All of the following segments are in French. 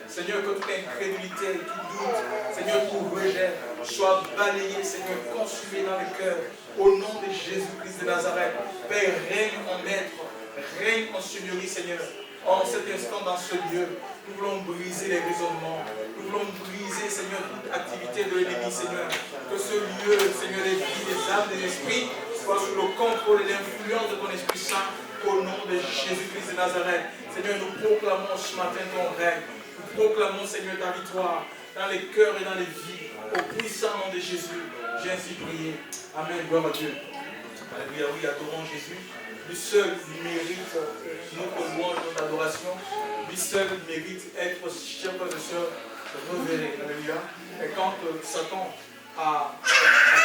Seigneur, que toute incrédulité, tout doute, Seigneur, tout rejet soit balayé, Seigneur, consumé dans le cœur. Au nom de Jésus-Christ de Nazareth, Père, règne en maître, règne en seigneurie, Seigneur. En cet instant, dans ce lieu, nous voulons briser les raisonnements. Nous voulons briser, Seigneur, toute activité de l'ennemi, Seigneur. Que ce lieu, Seigneur, des vies, des âmes, des esprits, soit sous le contrôle et l'influence de ton Esprit Saint. Au nom de Jésus-Christ de Nazareth. Seigneur, nous proclamons ce matin ton règne. Nous proclamons, Seigneur, ta victoire dans les cœurs et dans les vies. Au puissant nom de Jésus, j'ai ainsi prié. Amen. Gloire à Dieu. Alléluia. Oui, adorons Jésus. Lui seul mérite notre louange, notre adoration. Lui seul mérite être, chers frères et sœurs, révéré. Alléluia. Et quand Satan a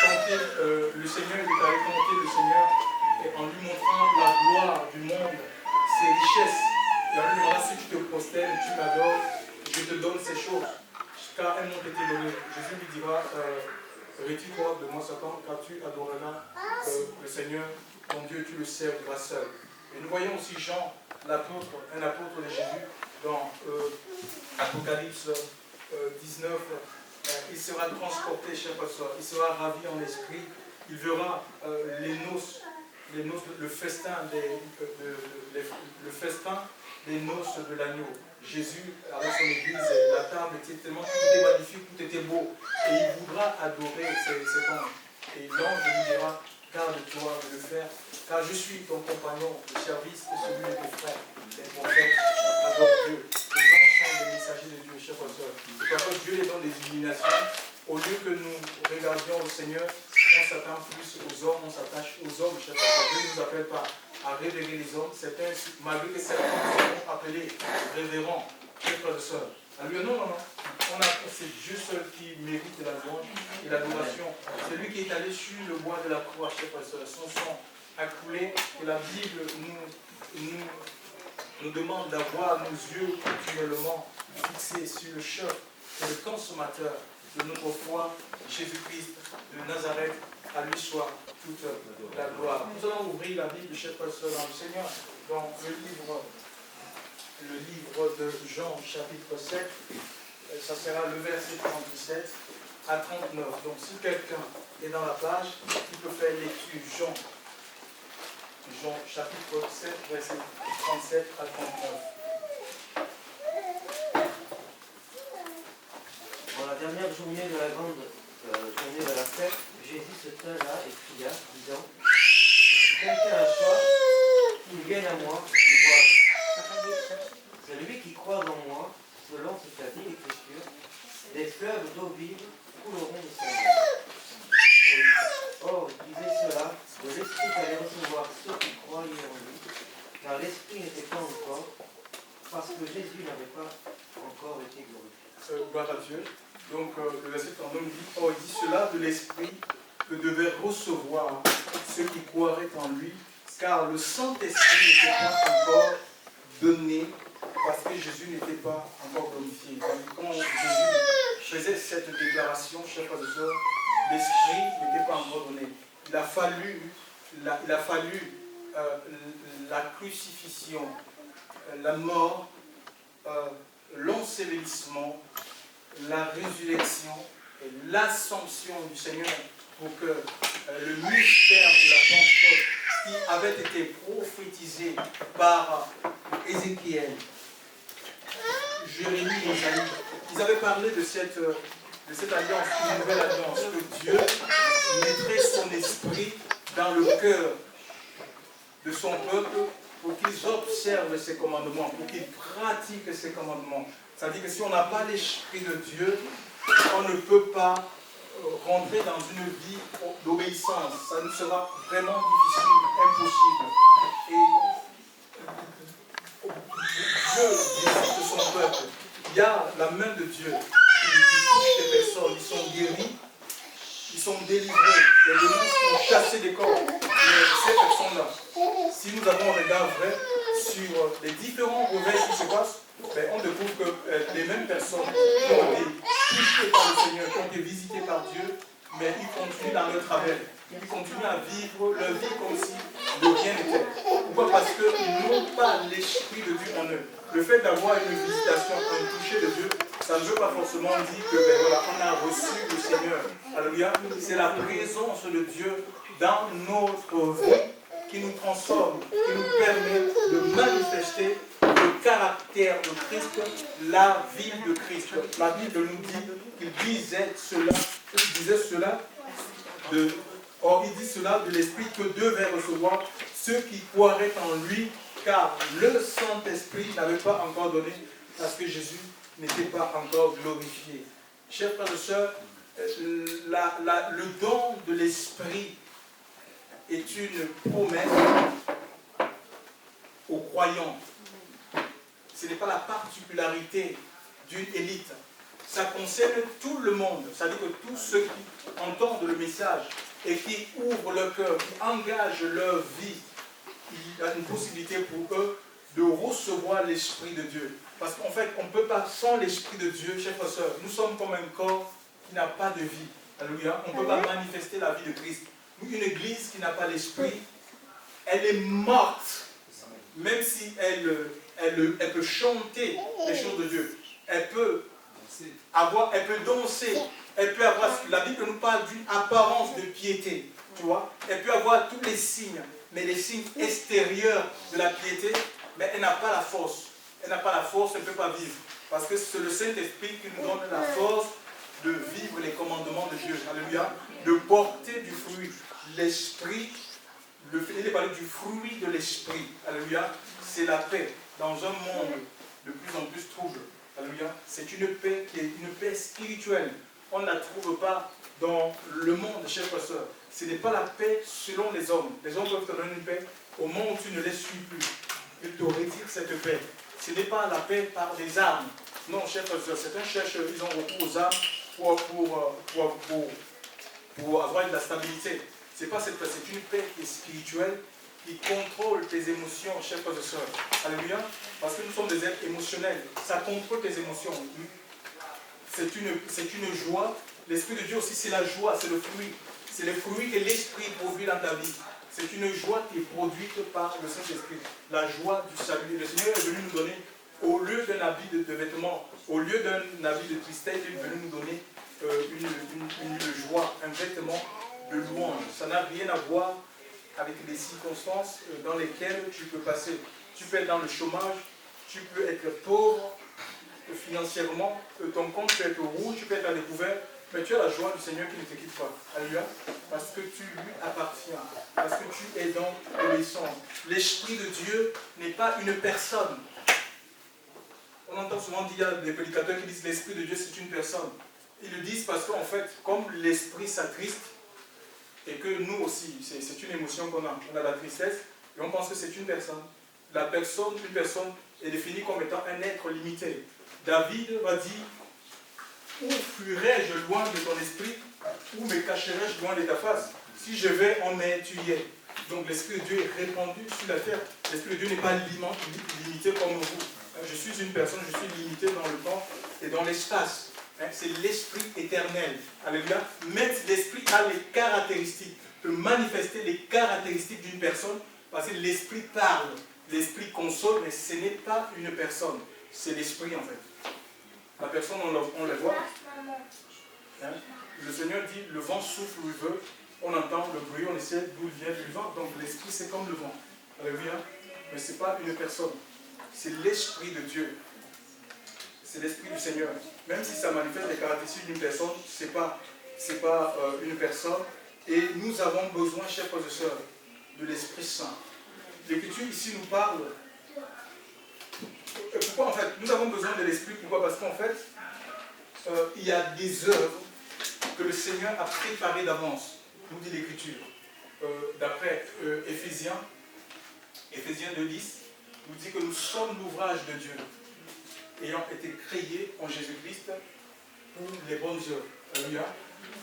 tenté le Seigneur, il est allé tenter le Seigneur, et en lui montrant la gloire du monde, ses richesses, il a dit, voilà, si tu te prosternes, tu m'adores, je te donne ces choses, car elles m'ont été données. Jésus lui dira, retire-toi de moi, Satan, car tu adoreras le Seigneur, ton Dieu, tu le serviras seul. Et nous voyons aussi Jean, l'apôtre, un apôtre de Jésus, dans Apocalypse 19, il sera transporté, chers pasteurs, il sera ravi en esprit, il verra les noces, le festin des noces de l'agneau. Jésus, avec son église, la table était tellement, tout était magnifique, tout était beau. Et il voudra adorer cet ange. Et l'ange lui dira, garde-toi de le faire, car je suis ton compagnon de service et celui de tes frères. Et mon frère, adore Dieu. Les anges sont des messagers de Dieu, chers frères. Et parfois Dieu les donne des illuminations. Au lieu que nous regardions au Seigneur, on s'attend plus aux hommes, on s'attache aux hommes, chers frères. Dieu ne nous appelle pas à révérer les hommes. Certains, malgré que certains seront appelés révérends, chers frères et sœurs. Alléluia, non. C'est Dieu seul qui mérite la louange et l'adoration. C'est lui qui est allé sur le bois de la croix, chers frères et sœurs. Son sang a coulé et la Bible nous demande d'avoir nos yeux continuellement fixés sur le chef et le consommateur de notre foi, Jésus-Christ de Nazareth. À lui soit toute la gloire. Nous allons ouvrir la Bible, chers frères et sœurs, dans le Seigneur, dans le livre le livre de Jean, chapitre 7. Ça sera le verset 37 à 39. Donc si quelqu'un est dans la page, il peut faire lecture Jean. Jean, chapitre 7, verset 37 à 39. Dans la dernière journée de la grande journée de la fête, Jésus se tint là et cria, disant, si quelqu'un a soif, qu'il vienne à moi et boive. Celui qui croit en moi, selon ce qu'a dit l'Écriture, des fleuves d'eau vive couleront de son ventre. Or, il disait cela de l'Esprit qu'allait recevoir ceux qui croyaient en lui, car l'Esprit n'était pas encore, parce que Jésus n'avait pas encore été glorifié. Gloire à Dieu. Donc le verset 39 dit, or il dit cela de l'Esprit que devaient recevoir ceux qui croiraient en lui, car le Saint-Esprit n'était pas encore donné, parce que Jésus n'était pas encore glorifié. Quand Jésus faisait cette déclaration, chers frères et sœurs, l'Esprit n'était pas encore donné. Il a fallu la crucifixion, la mort, l'ensevelissement, la résurrection et l'ascension du Seigneur pour que le mystère de la Pentecôte qui avait été prophétisé par Ézéchiel, Jérémie et Isaïe, ils avaient parlé de cette alliance, une nouvelle alliance, que Dieu mettrait son esprit dans le cœur de son peuple pour qu'ils observent ses commandements, pour qu'ils pratiquent ses commandements. C'est-à-dire que si on n'a pas l'esprit de Dieu, on ne peut pas rentrer dans une vie d'obéissance. Ça nous sera vraiment difficile, impossible. Et Dieu visite son peuple. Il y a la main de Dieu qui touche les personnes. Ils sont guéris, ils sont délivrés. Les démons sont chassés des corps. Mais ces personnes-là, si nous avons un regard vrai sur les différents réveils qui se passent, ben, on découvre que les mêmes personnes qui ont été touchées par le Seigneur, qui ont été visitées par Dieu, mais ils continuent dans leur travers. Ils continuent à vivre leur vie comme si de rien n'était. Pourquoi? Parce qu'ils n'ont pas l'esprit de Dieu en eux. Le fait d'avoir une visitation, un toucher de Dieu, ça ne veut pas forcément dire que ben voilà, on a reçu le Seigneur. Alléluia. C'est la présence de Dieu dans notre vie qui nous transforme, qui nous permet de manifester le caractère de Christ, la vie de Christ. La Bible nous dit qu'il disait cela or il dit cela de l'Esprit que devaient recevoir ceux qui croiraient en lui, car le Saint-Esprit n'avait pas encore donné, parce que Jésus n'était pas encore glorifié. Chers frères et sœurs, le don de l'Esprit est une promesse aux croyants. Ce n'est pas la particularité d'une élite. Ça concerne tout le monde. C'est-à-dire que tous ceux qui entendent le message et qui ouvrent leur cœur, qui engagent leur vie, il y a une possibilité pour eux de recevoir l'Esprit de Dieu. Parce qu'en fait, on ne peut pas, sans l'Esprit de Dieu, chers frères et sœurs, nous sommes comme un corps qui n'a pas de vie. Alléluia. On ne peut pas manifester la vie de Christ. Une église qui n'a pas l'Esprit, elle est morte. Même si elle peut chanter les choses de Dieu. Elle peut danser. Elle peut avoir, la Bible nous parle d'une apparence de piété. Tu vois? Elle peut avoir tous les signes, mais les signes extérieurs de la piété, mais elle n'a pas la force. Elle n'a pas la force, elle ne peut pas vivre. Parce que c'est le Saint-Esprit qui nous donne la force de vivre les commandements de Dieu. Alléluia. De porter du fruit. L'Esprit, il est parlé du fruit de l'Esprit. Alléluia. C'est la paix dans un monde de plus en plus trouble. Alléluia. C'est une paix qui est une paix spirituelle. On ne la trouve pas dans le monde, chers frères et sœurs. Ce n'est pas la paix selon les hommes. Les hommes peuvent te donner une paix au moment où tu ne les suis plus. Ils te retirent cette paix. Ce n'est pas la paix par des armes. Non, chers frères et sœurs, certains cherchent, ils ont recours aux armes pour avoir de la stabilité. Ce n'est pas cette paix, c'est une paix qui est spirituelle, qui contrôle tes émotions, chers frères et sœurs. Alléluia. Parce que nous sommes des êtres émotionnels. Ça contrôle tes émotions. C'est une joie. L'Esprit de Dieu aussi, c'est la joie, c'est le fruit. C'est le fruit que l'Esprit produit dans ta vie. C'est une joie qui est produite par le Saint-Esprit. La joie du salut. Le Seigneur est venu nous donner habit de vêtements. Au lieu d'un habit de tristesse, il est venu nous donner une joie, un vêtement de louange. Ça n'a rien à voir avec les circonstances dans lesquelles tu peux passer. Tu peux être dans le chômage, tu peux être pauvre financièrement, ton compte peut être rouge, tu peux être à découvert, mais tu as la joie du Seigneur qui ne te quitte pas. Alléluia. Parce que tu lui appartiens, parce que tu es dans l'obéissance. L'Esprit de Dieu n'est pas une personne. On entend souvent dire, il y a des prédicateurs qui disent l'Esprit de Dieu c'est une personne. Ils le disent parce qu'en fait, comme l'Esprit s'attriste, et que nous aussi, c'est une émotion qu'on a. On a la tristesse et on pense que c'est une personne. Une personne est définie comme étant un être limité. David va dire, où fuirais-je loin de ton esprit, où me cacherais-je loin de ta face? Si je vais en mer, tu y es. Donc l'Esprit de Dieu est répandu sur la terre. L'Esprit de Dieu n'est pas limité comme vous. Je suis une personne, je suis limité dans le temps et dans l'espace. C'est l'Esprit éternel. Alléluia. Mais l'Esprit a les caractéristiques, peut manifester les caractéristiques d'une personne, parce que l'Esprit parle, l'Esprit console, mais ce n'est pas une personne, c'est l'Esprit en fait. La personne, on la voit. Le Seigneur dit, le vent souffle où il veut, on entend le bruit, on essaie d'où vient le vent. Donc l'Esprit c'est comme le vent. Alléluia. Mais ce n'est pas une personne, c'est l'Esprit de Dieu. C'est l'Esprit du Seigneur. Même si ça manifeste les caractéristiques d'une personne, ce n'est pas une personne. Et nous avons besoin, chers frères et sœurs, de l'Esprit Saint. L'Écriture ici nous parle. Pourquoi en fait? Nous avons besoin de l'Esprit. Pourquoi? Parce qu'en fait, il y a des œuvres que le Seigneur a préparées d'avance, nous dit l'Écriture. D'après Éphésiens 2:10, nous dit que nous sommes l'ouvrage de Dieu, ayant été créés en Jésus-Christ pour les bonnes œuvres. Alléluia.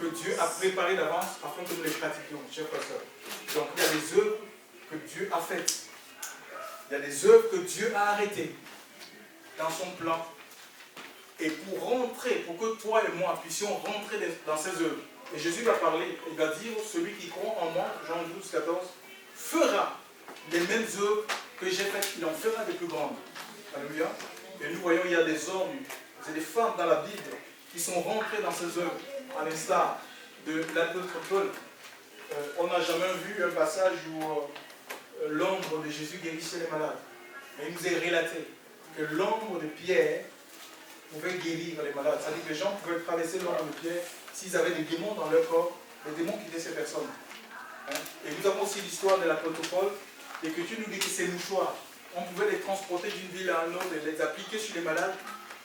Que Dieu a préparées d'avance afin que nous les pratiquions, chers frères et sœurs. Donc il y a des œuvres que Dieu a faites. Il y a des œuvres que Dieu a arrêtées dans son plan. Et pour rentrer, pour que toi et moi puissions rentrer dans ces œuvres. Et Jésus va parler, il va dire, celui qui croit en moi, Jean 12:14, fera les mêmes œuvres que j'ai faites, il en fera des plus grandes. Alléluia. Et nous voyons, il y a des hommes, c'est des femmes dans la Bible qui sont rentrés dans ces œuvres, à l'instar de l'apôtre Paul. On n'a jamais vu un passage où l'ombre de Jésus guérissait les malades. Mais il nous est relaté que l'ombre de Pierre pouvait guérir les malades. C'est-à-dire que les gens pouvaient traverser l'ombre de Pierre s'ils avaient des démons dans leur corps, les démons quittaient ces personnes. Et nous avons aussi l'histoire de l'apôtre Paul, et que tu nous dis que ces mouchoirs, on pouvait les transporter d'une ville à une autre et les appliquer sur les malades.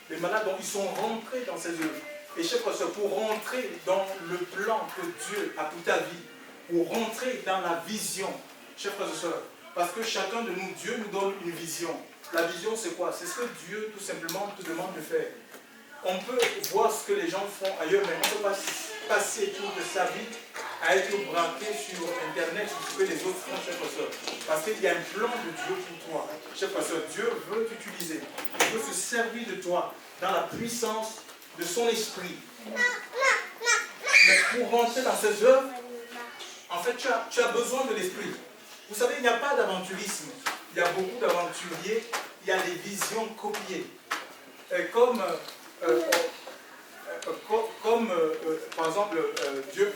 Les malades, donc, ils sont rentrés dans ces œuvres. Et chers frères, pour rentrer dans le plan que Dieu a pour ta vie, pour rentrer dans la vision, chers frères et sœurs, parce que chacun de nous, Dieu nous donne une vision. La vision, c'est quoi? C'est ce que Dieu, tout simplement, te demande de faire. On peut voir ce que les gens font ailleurs, mais on ne peut pas passer toute sa vie à être braqué sur Internet, sur ce que les autres font, chers frères et sœurs. Parce qu'il y a un plan de Dieu pour toi. Chers frères et sœurs, Dieu veut t'utiliser. Il veut se servir de toi dans la puissance de son esprit. Mais pour rentrer dans ces œuvres, en fait, tu as besoin de l'esprit. Vous savez, il n'y a pas d'aventurisme. Il y a beaucoup d'aventuriers, il y a des visions copiées. Par exemple, Dieu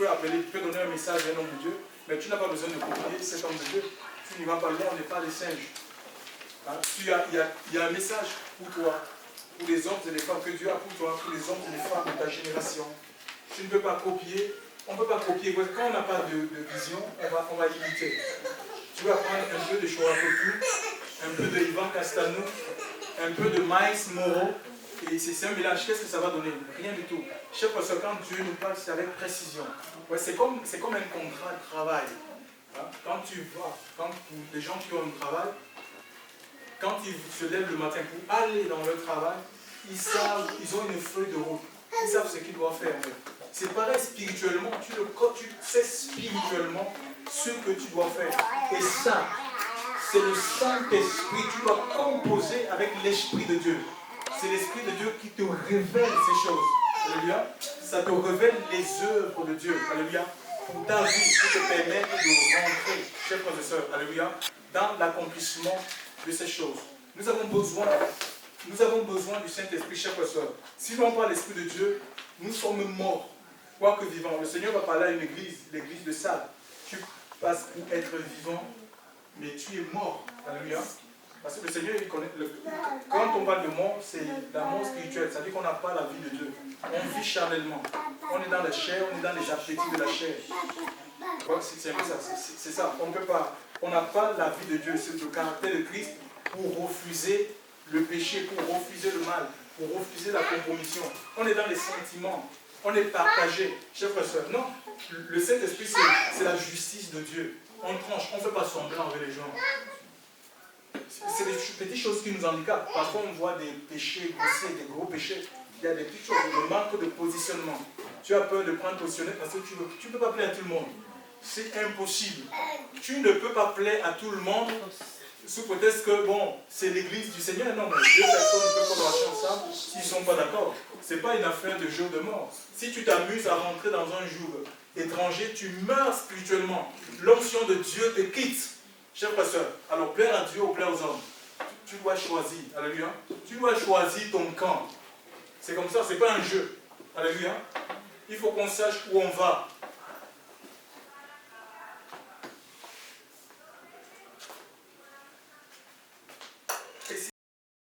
peut donner un message à un homme de Dieu, mais tu n'as pas besoin de copier cet homme de Dieu. Tu n'y vas pas loin, on n'est pas des singes. Hein? Il y a un message pour toi, pour les hommes et les femmes que Dieu a pour toi, pour les hommes et les femmes de ta génération. Tu ne peux pas copier, on ne peut pas copier. Quand on n'a pas de vision, on va imiter. Tu vas prendre un peu de Shoah Koku, un peu de Ivan Castano, un peu de Maïs Moro, et c'est un mélange. Qu'est-ce que ça va donner? Rien du tout. Chaque fois que quand Dieu nous parle, c'est avec précision. Ouais, c'est comme un contrat de travail. Hein? Quand les gens qui ont un travail, quand ils se lèvent le matin pour aller dans leur travail, ils ont une feuille de route. Ils savent ce qu'ils doivent faire. C'est pareil spirituellement, tu sais spirituellement ce que tu dois faire. Et ça, c'est le Saint-Esprit. Tu dois composer avec l'Esprit de Dieu. C'est l'Esprit de Dieu qui te révèle ces choses. Alléluia. Ça te révèle les œuvres de Dieu. Alléluia. Pour ta vie, qui te permet de rentrer, chers frères et sœurs, alléluia, dans l'accomplissement de ces choses. Nous avons besoin Nous avons besoin du Saint-Esprit, chers frères et sœurs. Sinon, par l'Esprit de Dieu, nous sommes morts, quoique vivants. Le Seigneur va parler à une église, l'église de Sardes. Tu passes pour être vivant, mais tu es mort. Alléluia. Parce que le Seigneur, il connaît. Quand on parle de mort, c'est la mort spirituelle. Ça veut dire qu'on n'a pas la vie de Dieu. On vit charnellement. On est dans la chair, on est dans les appétits de la chair. C'est un peu ça. C'est ça. On peut pas. On n'a pas la vie de Dieu. C'est le caractère de Christ pour refuser le péché, pour refuser le mal, pour refuser la compromission. On est dans les sentiments. On est partagé. Chers frères et sœurs, non. Le Saint-Esprit, c'est la justice de Dieu. On tranche. On ne fait pas semblant avec les gens. C'est des petites choses qui nous handicapent. Parfois, on voit des péchés grossiers, des gros péchés. Il y a des petites choses, le manque de positionnement. Tu as peur de prendre positionner parce que tu ne peux pas plaire à tout le monde. C'est impossible. Tu ne peux pas plaire à tout le monde sous prétexte que, bon, c'est l'église du Seigneur. Non, mais deux personnes ne peuvent pas marcher ensemble s'ils ne sont pas d'accord. Ce n'est pas une affaire de jour de mort. Si tu t'amuses à rentrer dans un jour étranger, tu meurs spirituellement. L'onction de Dieu te quitte. Chers frères et sœurs, alors plaire à Dieu ou plaire aux hommes, tu dois choisir. Alléluia. Tu dois choisir ton camp. C'est comme ça, ce n'est pas un jeu. Alléluia. Il faut qu'on sache où on va.